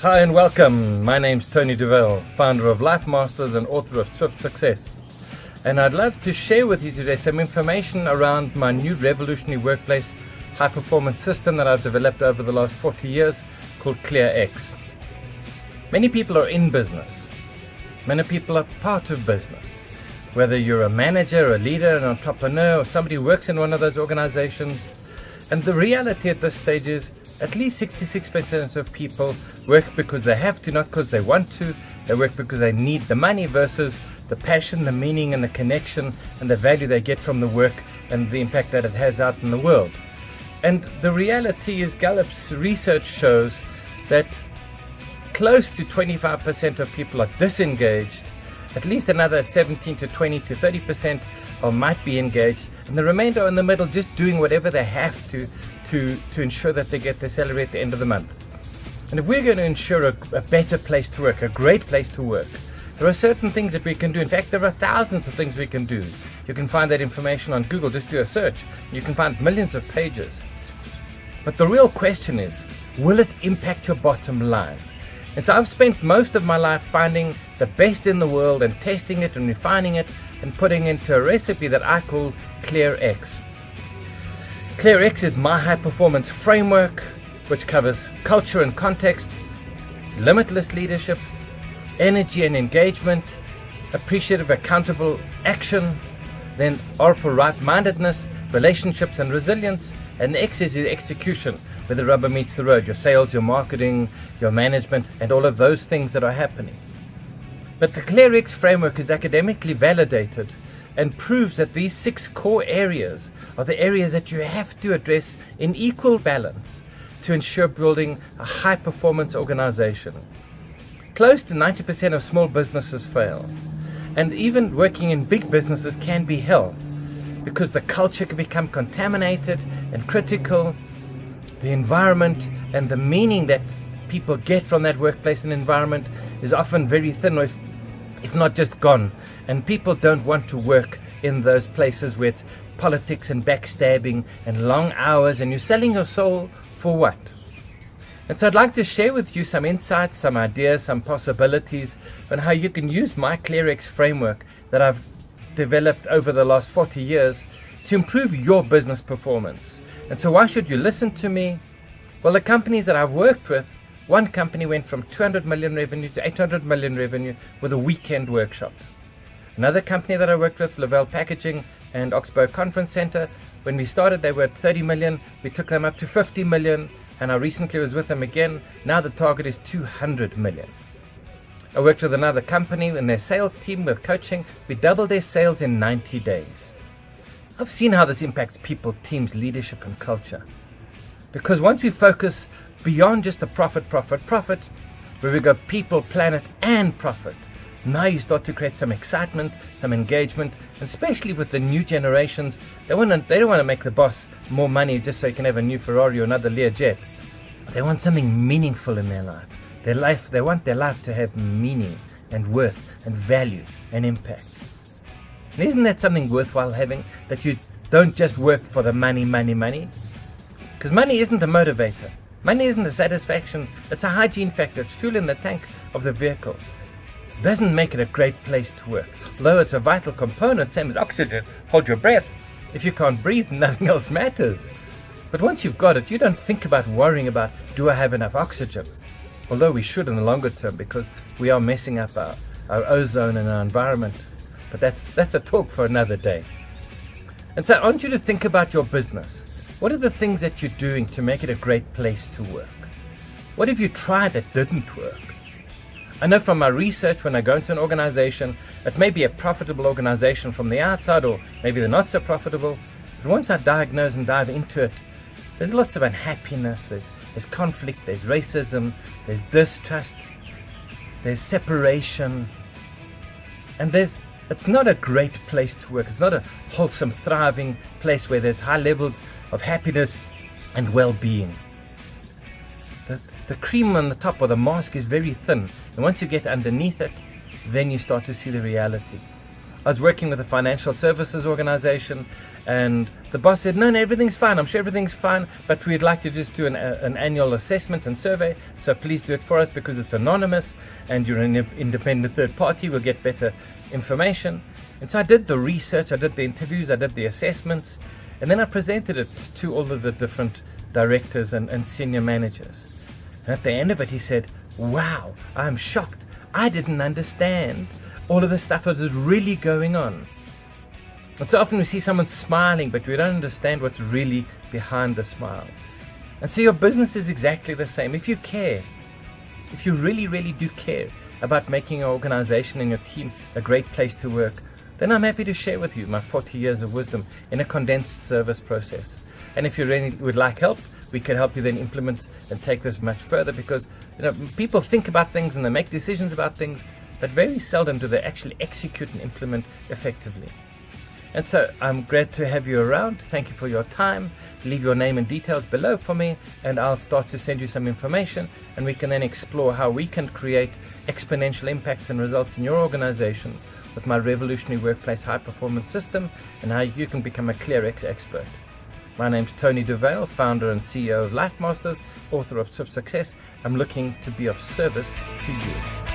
Hi and welcome. My name's Tony Dovale, founder of LifeMasters and author of Swift Success. And I'd love to share with you today some information around my new revolutionary workplace high-performance system that I've developed over the last 40 years called ClearX. Many people are in business. Many people are part of business. Whether you're a manager, a leader, an entrepreneur, or somebody who works in one of those organizations. And the reality at this stage is at least 66% of people work because they have to, not because they want to. They work because they need the money versus the passion, the meaning, and the connection, and the value they get from the work and the impact that it has out in the world. And the reality is Gallup's research shows that close to 25% of people are disengaged. At least another 17 to 20 to 30% might be engaged, and the remainder are in the middle just doing whatever they have to ensure that they get their salary at the end of the month. And if we're going to ensure a better place to work, a great place to work, there are certain things that we can do. In fact, there are thousands of things we can do. You can find that information on Google. Just do a search. You can find millions of pages. But the real question is, will it impact your bottom line? And so I've spent most of my life finding the best in the world and testing it and refining it and putting into a recipe that I call ClearX. ClearX is my high-performance framework, which covers culture and context, limitless leadership, energy and engagement, appreciative, accountable action, then R for right-mindedness, relationships and resilience, and X is the execution, where the rubber meets the road, your sales, your marketing, your management, and all of those things that are happening. But the ClearX framework is academically validated and proves that these 6 core areas are the areas that you have to address in equal balance to ensure building a high-performance organization. Close to 90% of small businesses fail, and even working in big businesses can be hell because the culture can become contaminated and critical. The environment and the meaning that people get from that workplace and environment is often very thin, or if not just gone. And people don't want to work in those places where it's politics and backstabbing and long hours, and you're selling your soul for what? And so I'd like to share with you some insights, some ideas, some possibilities on how you can use my ClearX framework that I've developed over the last 40 years to improve your business performance. And so why should you listen to me? Well, the companies that I've worked with, one company went from 200 million revenue to 800 million revenue with a weekend workshop. Another company that I worked with, Dovale Packaging and Oxbow Conference Center, when we started they were at 30 million, we took them up to 50 million, and I recently was with them again. Now the target is 200 million. I worked with another company in their sales team with coaching. We doubled their sales in 90 days. I've seen how this impacts people, teams, leadership, and culture. Because once we focus beyond just the profit, where we go people, planet, and profit, now you start to create some excitement, some engagement, and especially with the new generations, they don't want to make the boss more money just so he can have a new Ferrari or another Learjet. They want something meaningful in their life. They want their life to have meaning and worth and value and impact. And isn't that something worthwhile having? That you don't just work for the money. Because money isn't the motivator. Money isn't the satisfaction. It's a hygiene factor. It's fuel in the tank of the vehicle. It doesn't make it a great place to work. Although it's a vital component, same as oxygen, hold your breath. If you can't breathe, nothing else matters. But once you've got it, you don't think about worrying about, do I have enough oxygen? Although we should in the longer term, because we are messing up our ozone and our environment. But that's a talk for another day. And so I want you to think about your business. What are the things that you're doing to make it a great place to work? What have you tried that didn't work? I know from my research, when I go into an organization, it may be a profitable organization from the outside, or maybe they're not so profitable. But once I diagnose and dive into it, there's lots of unhappiness, there's conflict, there's racism, there's distrust, there's separation, and it's not a great place to work. It's not a wholesome, thriving place where there's high levels of happiness and well-being. The cream on the top, or the mask, is very thin, and once you get underneath it, then you start to see the reality. I was working with a financial services organization, and the boss said, no, everything's fine. I'm sure everything's fine, but we'd like to just do an annual assessment and survey. So please do it for us because it's anonymous and you're an independent third party. We'll get better information. And so I did the research, I did the interviews, I did the assessments, and then I presented it to all of the different directors and senior managers. And at the end of it, he said, wow, I'm shocked. I didn't understand all of the stuff that was really going on. And so often we see someone smiling, but we don't understand what's really behind the smile. And so your business is exactly the same. If you care, if you really, really do care about making your organization and your team a great place to work, then I'm happy to share with you my 40 years of wisdom in a condensed service process. And if you really would like help, we can help you then implement and take this much further, because people think about things and they make decisions about things, but very seldom do they actually execute and implement effectively. And so I'm glad to have you around. Thank you for your time. Leave your name and details below for me, and I'll start to send you some information, and we can then explore how we can create exponential impacts and results in your organization with my revolutionary workplace high-performance system, and how you can become a ClearX expert. My name's Tony Dovale, founder and CEO of LifeMasters, author of Swift Success. I'm looking to be of service to you.